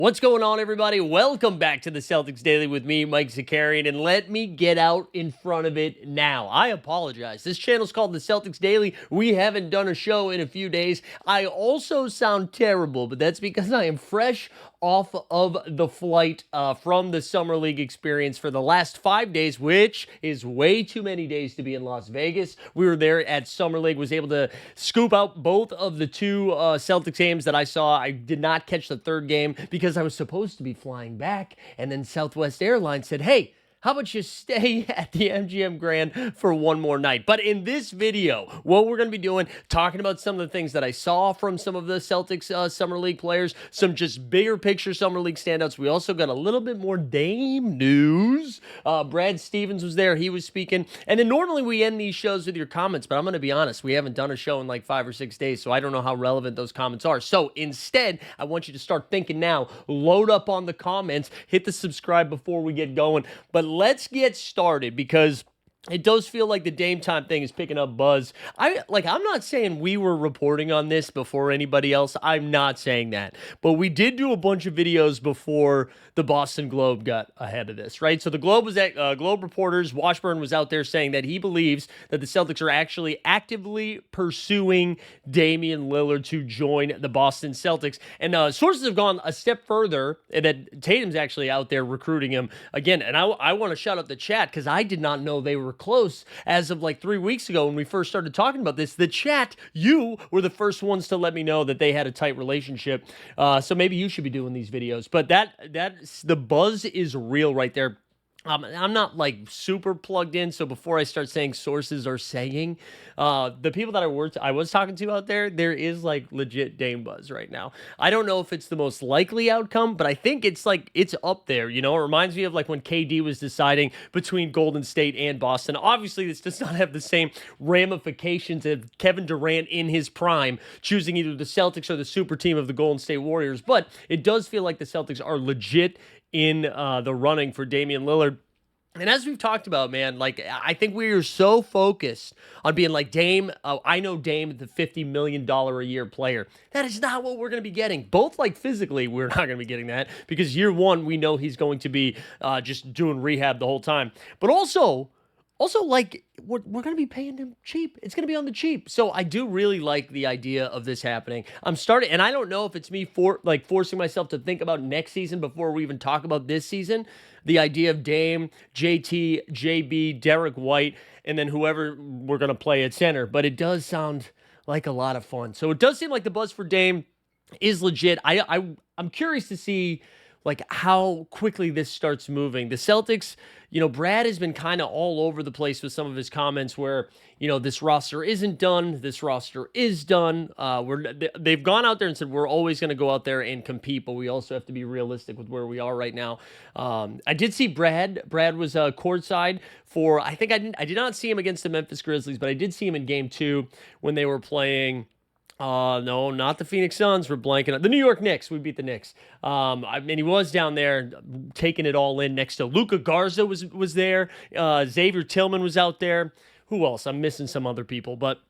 What's going on, everybody? Welcome back to the Celtics Daily with me, Mike Zakarian, and let me get out in front of it now. I apologize. This channel's called the Celtics Daily. We haven't done a show in a few days. I also sound terrible, but that's because I am fresh off of the flight from the Summer League experience for the last 5 days, which is way too many days to be in Las Vegas. We were there at Summer League, was able to scoop out both of the two Celtics games that I saw. I did not catch the third game because I was supposed to be flying back, and then Southwest Airlines said, hey, how about you stay at the MGM Grand for one more night? But in this video, what we're going to be doing, talking about some of the things that I saw from some of the Celtics Summer League players, some just bigger picture Summer League standouts. We also got a little bit more Dame news. Brad Stevens was there. He was speaking. And then normally we end these shows with your comments, but I'm going to be honest, we haven't done a show in like 5 or 6 days, so I don't know how relevant those comments are. So instead, I want you to start thinking now. Load up on the comments. Hit the subscribe before we get going. But let's get started because it does feel like the Dame time thing is picking up buzz. I'm not saying we were reporting on this before anybody else. I'm not saying that. But we did do a bunch of videos before the Boston Globe got ahead of this, right? So the Globe was at Globe reporters. Washburn was out there saying that he believes that the Celtics are actually actively pursuing Damian Lillard to join the Boston Celtics. And sources have gone a step further that Tatum's actually out there recruiting him again. And I want to shout out the chat because I did not know they were close as of like 3 weeks ago when we first started talking about this. The chat, you were the first ones to let me know that they had a tight relationship. So maybe you should be doing these videos. But the buzz is real right there. I'm not like super plugged in, so before I start saying sources are saying, the people that I was talking to out there is like legit Dame buzz right now. I don't know if it's the most likely outcome, but I think it's up there. You know, it reminds me of like when KD was deciding between Golden State and Boston. Obviously, this does not have the same ramifications of Kevin Durant in his prime choosing either the Celtics or the super team of the Golden State Warriors, but it does feel like the Celtics are legit in the running for Damian Lillard. And as we've talked about, man, like I think we are so focused on being like Dame. I know Dame, the $50 million a year player. That is not what we're going to be getting. Both like physically, we're not going to be getting that because year one, we know he's going to be just doing rehab the whole time. But also like we're going to be paying him cheap. It's going to be on the cheap. So I do really like the idea of this happening. I'm starting, and I don't know if it's me forcing myself to think about next season before we even talk about this season. The idea of Dame, JT, JB, Derek White, and then whoever we're going to play at center. But it does sound like a lot of fun. So it does seem like the buzz for Dame is legit. I'm curious to see like how quickly this starts moving. The Celtics, you know, Brad has been kind of all over the place with some of his comments where, you know, this roster isn't done, this roster is done. They've gone out there and said, we're always going to go out there and compete, but we also have to be realistic with where we are right now. I did see Brad was courtside for, I did not see him against the Memphis Grizzlies, but I did see him in game 2 when they were playing. No, not the Phoenix Suns. We're blanking on the New York Knicks. We beat the Knicks. And he was down there taking it all in next to Luka Garza was there. Xavier Tillman was out there. Who else? I'm missing some other people, but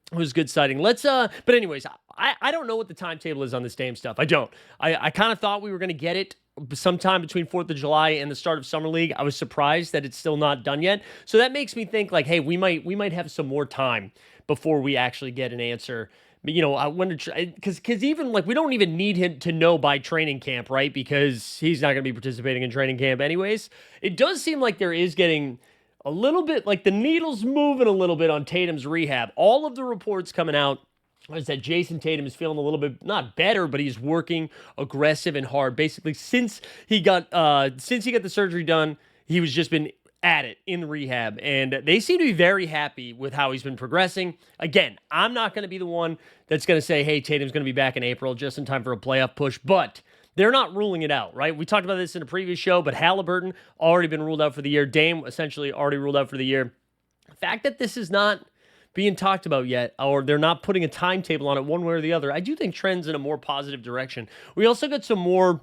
it was good sighting. But anyways, I don't know what the timetable is on this Dame stuff. I don't. I kind of thought we were going to get it sometime between 4th of July and the start of Summer League. I was surprised that it's still not done yet. So that makes me think like, hey, we might have some more time before we actually get an answer. But, you know, I wonder, because even like we don't even need him to know by training camp, right? Because he's not going to be participating in training camp anyways. It does seem like there is getting a little bit, like the needle's moving a little bit on Tatum's rehab. All of the reports coming out is that Jason Tatum is feeling a little bit, not better, but he's working aggressive and hard. Basically, since he got the surgery done, he was just been at it in rehab, and they seem to be very happy with how he's been progressing. Again, I'm not going to be the one that's going to say, hey, Tatum's going to be back in April just in time for a playoff push, but they're not ruling it out, right? We talked about this in a previous show, but Halliburton already been ruled out for the year. Dame essentially already ruled out for the year. The fact that this is not being talked about yet, or they're not putting a timetable on it one way or the other, I do think trends in a more positive direction. We also got some more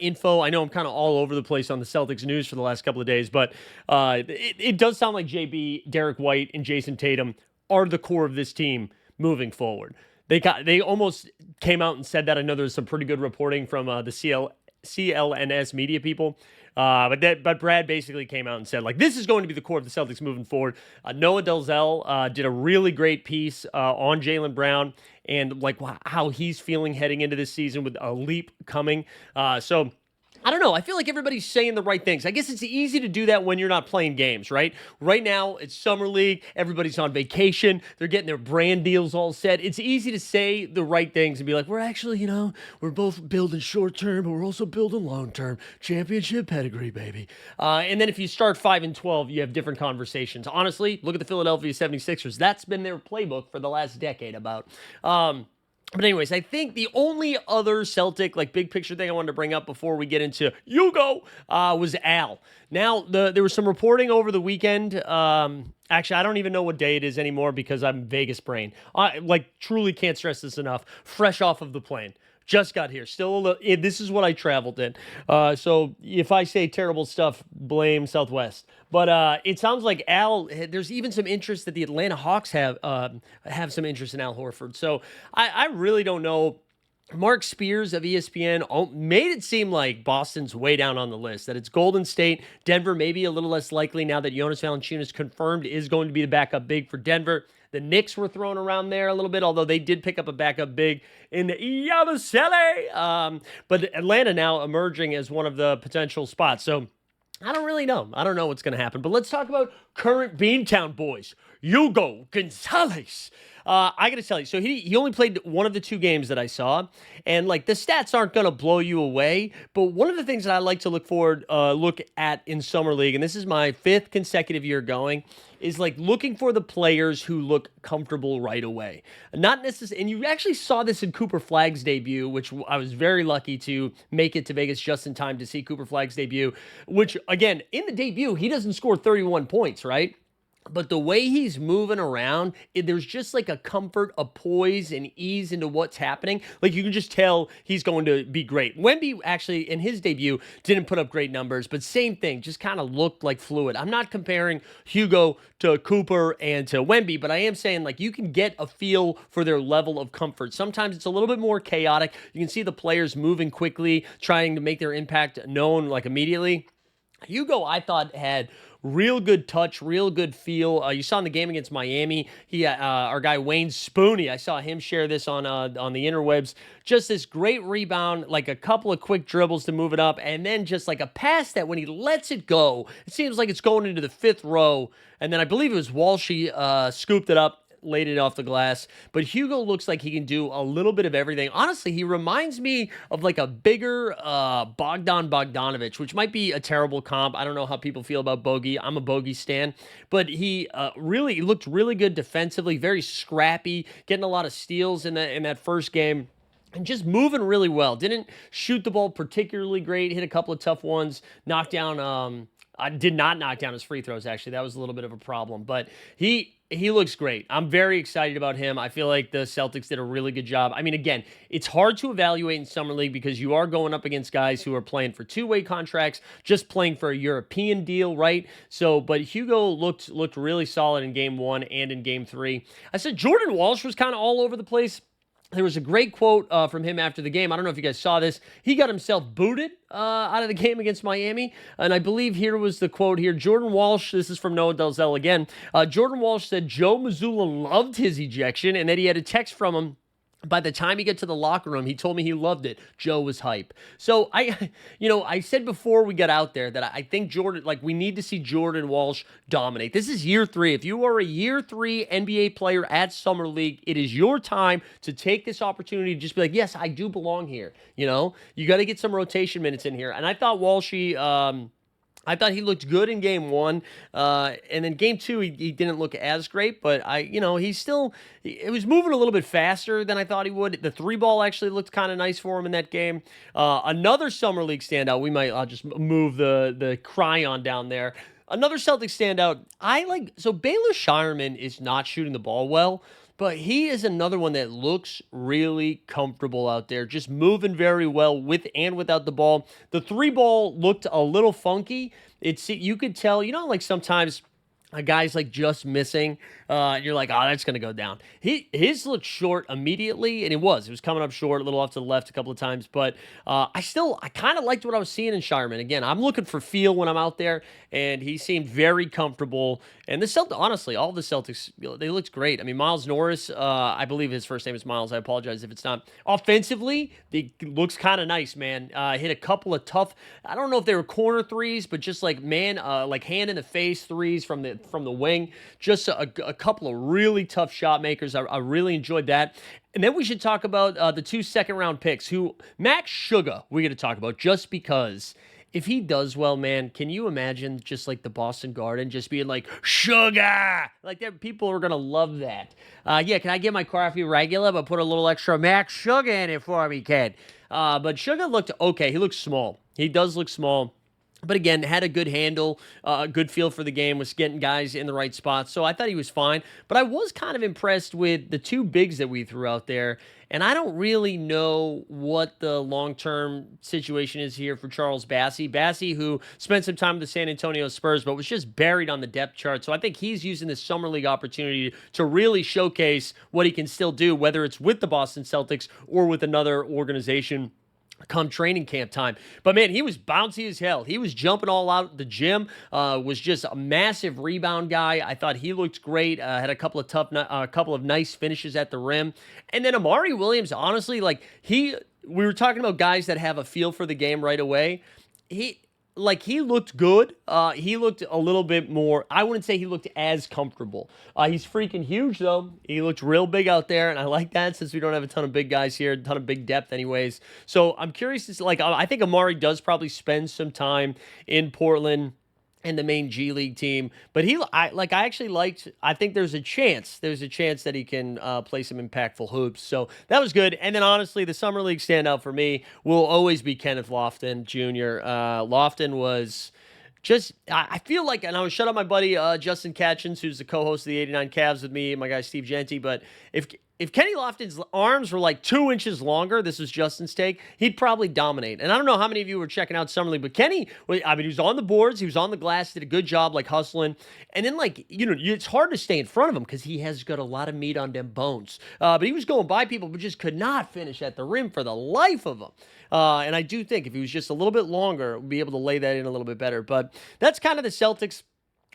info. I know I'm kind of all over the place on the Celtics news for the last couple of days, but it does sound like JB, Derek White, and Jason Tatum are the core of this team moving forward. They almost came out and said that. I know there's some pretty good reporting from the CLNS media people. But Brad basically came out and said, like, this is going to be the core of the Celtics moving forward. Noah Delzell did a really great piece on Jaylen Brown and like how he's feeling heading into this season with a leap coming. So I don't know. I feel like everybody's saying the right things. I guess it's easy to do that when you're not playing games, right? Right now, it's Summer League. Everybody's on vacation. They're getting their brand deals all set. It's easy to say the right things and be like, we're actually, we're both building short-term, but we're also building long-term. Championship pedigree, baby. And then if you start 5-12, you have different conversations. Honestly, look at the Philadelphia 76ers. That's been their playbook for the last decade about. But anyways, I think the only other Celtic, like, big picture thing I wanted to bring up before we get into Hugo was Al. Now, there was some reporting over the weekend. Actually, I don't even know what day it is anymore because I'm Vegas brain. I truly can't stress this enough. Fresh off of the plane. Just got here. This is what I traveled in. So if I say terrible stuff, blame Southwest. But it sounds like Al, there's even some interest that the Atlanta Hawks have some interest in Al Horford. So I really don't know. Mark Spears of ESPN made it seem like Boston's way down on the list, that it's Golden State, Denver maybe a little less likely now that Jonas Valanciunas confirmed is going to be the backup big for Denver. The Knicks were thrown around there a little bit, although they did pick up a backup big in Yabusele. But Atlanta now emerging as one of the potential spots. So I don't really know. I don't know what's going to happen. But let's talk about current Beantown boys. Hugo Gonzalez. I got to tell you, so he only played one of the two games that I saw, and like the stats aren't going to blow you away, but one of the things that I like to look at in Summer League, and this is my 5th consecutive year going, is like looking for the players who look comfortable right away. Not necessarily, and you actually saw this in Cooper Flagg's debut, which I was very lucky to make it to Vegas just in time to see Cooper Flagg's debut, which again, in the debut, he doesn't score 31 points, right? But the way he's moving around, there's just like a comfort, a poise, and ease into what's happening. Like you can just tell he's going to be great. Wemby actually, in his debut, didn't put up great numbers, but same thing, just kind of looked like fluid. I'm not comparing Hugo to Cooper and to Wemby, but I am saying like you can get a feel for their level of comfort. Sometimes it's a little bit more chaotic. You can see the players moving quickly, trying to make their impact known like immediately. Hugo, I thought, had real good touch, real good feel. You saw in the game against Miami, our guy Wayne Spooney, I saw him share this on the interwebs. Just this great rebound, like a couple of quick dribbles to move it up, and then just like a pass that when he lets it go, it seems like it's going into the 5th row. And then I believe it was Walsh, scooped it up, laid it off the glass. But Hugo looks like he can do a little bit of everything. Honestly, he reminds me of like a bigger Bogdan Bogdanovic, which might be a terrible comp. I don't know how people feel about Bogey. I'm a Bogey stan. But he looked really good defensively, very scrappy, getting a lot of steals in that first game. And just moving really well. Didn't shoot the ball particularly great. Hit a couple of tough ones. Knocked down... I did not knock down his free throws, actually. That was a little bit of a problem. But he looks great. I'm very excited about him. I feel like the Celtics did a really good job. I mean, again, it's hard to evaluate in Summer League because you are going up against guys who are playing for two-way contracts, just playing for a European deal, right? So, but Hugo looked really solid in Game 1 and in Game 3. I said Jordan Walsh was kind of all over the place. There was a great quote from him after the game. I don't know if you guys saw this. He got himself booted out of the game against Miami. And I believe here was the quote here. Jordan Walsh, this is from Noah Delzell again. Jordan Walsh said Joe Mazzulla loved his ejection and that he had a text from him. By the time he got to the locker room, he told me he loved it. Joe was hype. So I said before we got out there that I think we need to see Jordan Walsh dominate. This is year 3. If you are a year 3 NBA player at Summer League, it is your time to take this opportunity to just be like, yes, I do belong here. You got to get some rotation minutes in here. And I thought I thought he looked good in Game 1, and in Game 2 he didn't look as great, but it was moving a little bit faster than I thought he would. The 3-ball actually looked kind of nice for him in that game. Another Summer League standout, I'll just move the cryon down there. Another Celtics standout, so Baylor Shireman is not shooting the ball well, but he is another one that looks really comfortable out there, just moving very well with and without the ball. The 3-ball looked a little funky. You could tell, like sometimes a guy's like just missing, and you're like, oh, that's gonna go down. His looked short immediately, and it was coming up short, a little off to the left a couple of times, but I kind of liked what I was seeing in Shireman. Again, I'm looking for feel when I'm out there, and he seemed very comfortable. And the Celtics, honestly, all the Celtics, they looked great. I mean, Miles Norris, I believe his first name is Miles. I apologize if it's not. Offensively, he looks kind of nice, man. Hit a couple of tough, I don't know if they were corner threes, but just like like hand in the face threes from the wing. Just a couple of really tough shot makers. I really enjoyed that. And then we should talk about the 2 second-round picks, who Max Sugar we're going to talk about, just because if he does well, man, can you imagine just like the Boston Garden just being like, Sugar? Like, people are going to love that. Yeah, can I get my coffee regular, but put a little extra Max Sugar in it for me, kid? But Sugar looked okay. He looks small. He does look small. But again, had a good handle, a good feel for the game, was getting guys in the right spots. So I thought he was fine. But I was kind of impressed with the 2 bigs that we threw out there. And I don't really know what the long-term situation is here for Charles Bassey. Bassey, who spent some time with the San Antonio Spurs, but was just buried on the depth chart. So I think he's using this summer league opportunity to really showcase what he can still do, whether it's with the Boston Celtics or with another organization come training camp time. But man, he was bouncy as hell. He was jumping all out the gym, was just a massive rebound guy. I thought he looked great, had a couple of nice finishes at the rim. And then Amari Williams, honestly, we were talking about guys that have a feel for the game right away. He looked good. He looked a little bit more, I wouldn't say he looked as comfortable. He's freaking huge, though. He looked real big out there, and I like that since we don't have a ton of big guys here, a ton of big depth anyways. So I'm curious to see, I think Amari does probably spend some time in Portland and the main G League team. But I think there's a chance that he can play some impactful hoops. So that was good. And then honestly, the Summer League standout for me will always be Kenneth Lofton Jr. Lofton was just, I feel like, and I was shout out my buddy Justin Catchins, who's the co-host of the 89 Cavs with me, and my guy Steve Genti, but if Kenny Lofton's arms were like 2 inches longer, this was Justin's take, he'd probably dominate. And I don't know how many of you were checking out Summer League, but Kenny, I mean, he was on the boards, he was on the glass, did a good job, like hustling. And then, it's hard to stay in front of him because he has got a lot of meat on them bones. But he was going by people, but just could not finish at the rim for the life of him. And I do think if he was just a little bit longer, we'd be able to lay that in a little bit better. But that's kind of the Celtics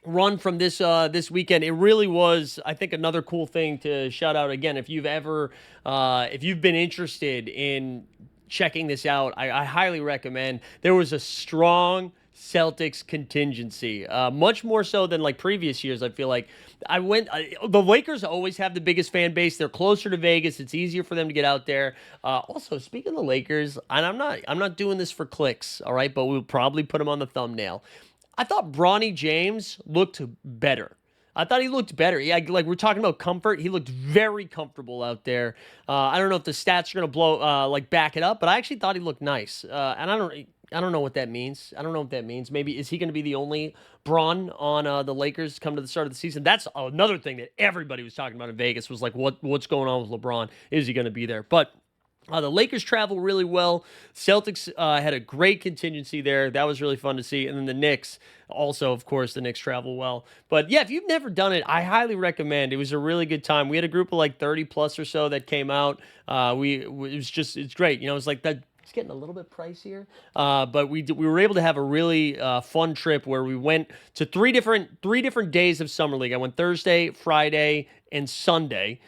run from this weekend. It really was, I think, another cool thing to shout out. Again, if you've been interested in checking this out, I highly recommend. There was a strong Celtics contingency, much more so than like previous years. I feel like the Lakers always have the biggest fan base. They're closer to Vegas. It's easier for them to get out there. Also, speaking of the Lakers, and I'm not doing this for clicks, all right, but we'll probably put them on the thumbnail. I thought Bronny James looked better. I thought he looked better. Yeah, like we're talking about comfort. He looked very comfortable out there. I don't know if the stats are gonna blow back it up, but I actually thought he looked nice. And I don't know what that means. I don't know what that means. Maybe is he going to be the only Bron on the Lakers come to the start of the season? That's another thing that everybody was talking about in Vegas was like, what's going on with LeBron? Is he going to be there? But the Lakers travel really well. Celtics had a great contingency there. That was really fun to see. And then the Knicks, also, of course, the Knicks travel well. But yeah, if you've never done it, I highly recommend. It was a really good time. We had a group of like 30 plus or so that came out. It's great. It's like that. It's getting a little bit pricier, but we were able to have a really fun trip where we went to three different days of Summer League. I went Thursday, Friday, and Sunday.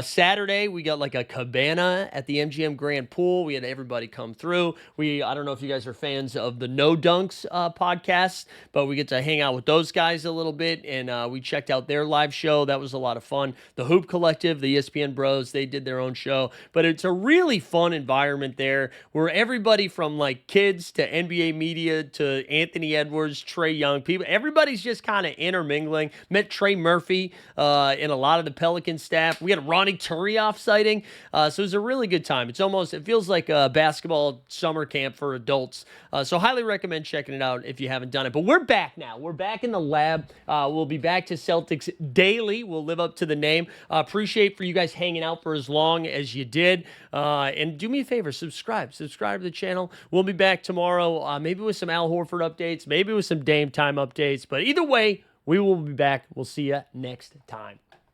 Saturday, we got like a cabana at the MGM Grand Pool. We had everybody come through. I don't know if you guys are fans of the No Dunks podcast, but we get to hang out with those guys a little bit, and we checked out their live show. That was a lot of fun. The Hoop Collective, the ESPN Bros, they did their own show, but it's a really fun environment there where everybody from like kids to NBA media to Anthony Edwards, Trae Young, everybody's just kind of intermingling. Met Trey Murphy and a lot of the Pelican staff. We had a Ronnie Turioff sighting. So it was a really good time. It feels like a basketball summer camp for adults. So highly recommend checking it out if you haven't done it. But we're back now. We're back in the lab. We'll be back to Celtics Daily. We'll live up to the name. Appreciate for you guys hanging out for as long as you did. And do me a favor, subscribe to the channel. We'll be back tomorrow, maybe with some Al Horford updates, maybe with some Dame time updates. But either way, We will be back. We'll see you next time.